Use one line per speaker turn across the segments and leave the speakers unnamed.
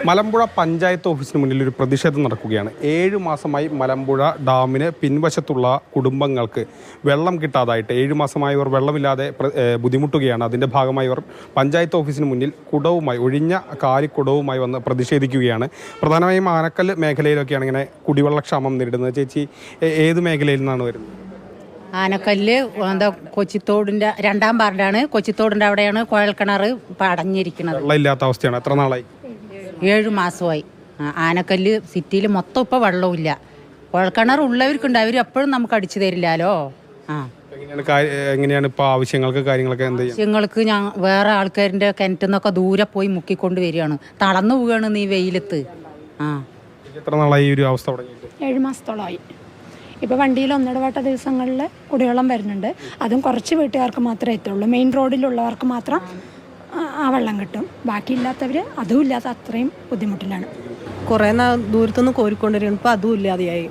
മലമ്പുഴ പഞ്ചായത്ത് ഓഫീസിന് മുന്നിൽ ഒരു പ്രതിഷേധം നടക്കുകയാണ്. 7 മാസമായി മലമ്പുഴ ഡാമിന് പിൻവശത്തുള്ള കുടുംബങ്ങൾക്ക് വെള്ളം കിട്ടാതായിട്ട് 7 മാസമായി ഇവർ വെള്ളമില്ലാതെ ബുദ്ധിമുട്ടുകയാണ്. അതിൻ്റെ ഭാഗമായി ഇവർ പഞ്ചായത്ത് ഓഫീസിന് മുന്നിൽ കുടവുമായി, ഒഴിഞ്ഞ കാലിക്കുടവുമായി വന്ന് പ്രതിഷേധിക്കുകയാണ്. പ്രധാനമായും ആനക്കല്ല് മേഖലയിലൊക്കെയാണ് ഇങ്ങനെ കുടിവെള്ളക്ഷാമം നേരിടുന്നത്. ചേച്ചി, ഏത് മേഖലയിൽ നിന്നാണ് വരുന്നത്?
ആനക്കല്ല് കൊച്ചിത്തോടിൻ്റെ 2ാം വാർഡാണ്. കൊച്ചിത്തോടിൻ്റെ അവിടെയാണ് കുഴൽക്കിണർ അടഞ്ഞിരിക്കുന്നത്.
വെള്ളമില്ലാത്ത അവസ്ഥയാണ്. എത്ര നാളായി?
7 മാസമായി. ആനക്കല്ല് സിറ്റിയിൽ മൊത്തം ഇപ്പോൾ വെള്ളമില്ല. കുഴൽക്കിണർ ഉള്ളവർക്കുണ്ട്, അവർ എപ്പോഴും നമുക്ക് അടിച്ചു തരില്ലല്ലോ.
എങ്ങനെയാണ് ഇപ്പോൾ ആവശ്യങ്ങൾക്ക് കാര്യങ്ങളൊക്കെ എന്ത് ചെയ്യും?
ആവശ്യങ്ങൾക്ക് ഞാൻ വേറെ ആൾക്കാരിൻ്റെ കിണറ്റിൽ നിന്നൊക്കെ ദൂരെ പോയി മുക്കിക്കൊണ്ട് വരികയാണ്. തളർന്നു പോവുകയാണ് നീ വെയിലത്ത്.
എത്ര നാളായി ഈ ഒരു അവസ്ഥ തുടങ്ങിയിട്ട്?
7 മാസത്തോളമായി. ഇപ്പോൾ വണ്ടിയിൽ ഒന്നിടവട്ട ദിവസങ്ങളിൽ കുടിവെള്ളം വരുന്നുണ്ട്. അതും കുറച്ച് വീട്ടുകാർക്ക് മാത്രമേ എത്തുള്ളൂ. മെയിൻ റോഡിലുള്ളവർക്ക് മാത്രം ആ വെള്ളം കിട്ടും. ബാക്കിയില്ലാത്തവർ അതും ഇല്ലാത്ത അത്രയും ബുദ്ധിമുട്ടിലാണ്.
കുറേ ദൂരത്തുനിന്ന് കോരിക്കൊണ്ടിരിക്കണം. ഇപ്പോൾ അതും ഇല്ലാതെയായി.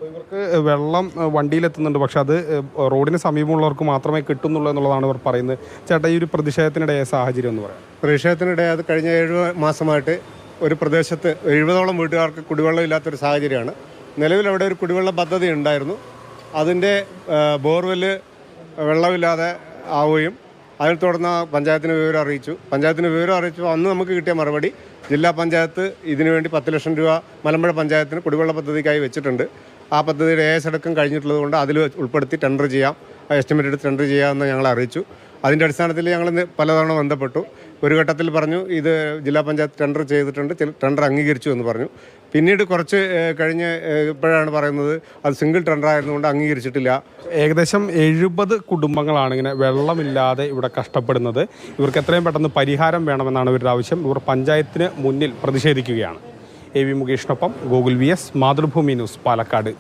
ഇവർക്ക് വെള്ളം വണ്ടിയിലെത്തുന്നുണ്ട്, പക്ഷെ അത് റോഡിന് സമീപമുള്ളവർക്ക് മാത്രമേ കിട്ടുന്നുള്ളൂ എന്നുള്ളതാണ് ഇവർ പറയുന്നത്. ചേട്ടാ, ഈ ഒരു പ്രതിഷേധത്തിനിടയായ സാഹചര്യം എന്ന് പറയാം.
പ്രതിഷേധത്തിനിടെ അത് കഴിഞ്ഞ 7 മാസമായിട്ട് ഒരു പ്രദേശത്ത് 70ഓളം വീട്ടുകാർക്ക് കുടിവെള്ളം ഇല്ലാത്തൊരു സാഹചര്യമാണ്. നിലവിൽ അവിടെ ഒരു കുടിവെള്ള പദ്ധതി ഉണ്ടായിരുന്നു. അതിൻ്റെ ബോർവെല്ല് വെള്ളമില്ലാതെ ആവുകയും അതിൽ തുടർന്ന് പഞ്ചായത്തിന് വിവരം അറിയിച്ചു. അന്ന് നമുക്ക് കിട്ടിയ മറുപടി, ജില്ലാ പഞ്ചായത്ത് ഇതിനുവേണ്ടി 10 ലക്ഷം രൂപ മലമ്പുഴ പഞ്ചായത്തിന് കുടിവെള്ള പദ്ധതിക്കായി വെച്ചിട്ടുണ്ട്. ആ പദ്ധതിയുടെ അടക്കം കഴിഞ്ഞിട്ടുള്ളത് കൊണ്ട് അതിൽ ഉൾപ്പെടുത്തി ടെൻഡർ ചെയ്യാം, എസ്റ്റിമേറ്റ് എടുത്ത് ടെൻഡർ ചെയ്യാമെന്ന് ഞങ്ങൾ അറിയിച്ചു. അതിൻ്റെ അടിസ്ഥാനത്തിൽ ഞങ്ങൾ പലതവണ ബന്ധപ്പെട്ടു. ഒരു ഘട്ടത്തിൽ പറഞ്ഞു ഇത് ജില്ലാ പഞ്ചായത്ത് ടെൻഡർ ചെയ്തിട്ടുണ്ട്, ടെൻഡർ അംഗീകരിച്ചു എന്ന് പറഞ്ഞു. പിന്നീട് കുറച്ച് കഴിഞ്ഞ് ഇപ്പോഴാണ് പറയുന്നത് അത് സിംഗിൾ ടെൻഡർ ആയിരുന്നുകൊണ്ട് അംഗീകരിച്ചിട്ടില്ല.
ഏകദേശം 70 കുടുംബങ്ങളാണ് ഇങ്ങനെ വെള്ളമില്ലാതെ ഇവിടെ കഷ്ടപ്പെടുന്നത്. ഇവർക്ക് എത്രയും പെട്ടെന്ന് പരിഹാരം വേണമെന്നാണ് ഇവരുടെ ആവശ്യം. ഇവർ പഞ്ചായത്തിന് മുന്നിൽ പ്രതിഷേധിക്കുകയാണ്. AV മുകേഷിനൊപ്പം ഗോകുൽ VS, മാതൃഭൂമി ന്യൂസ്, പാലക്കാട്.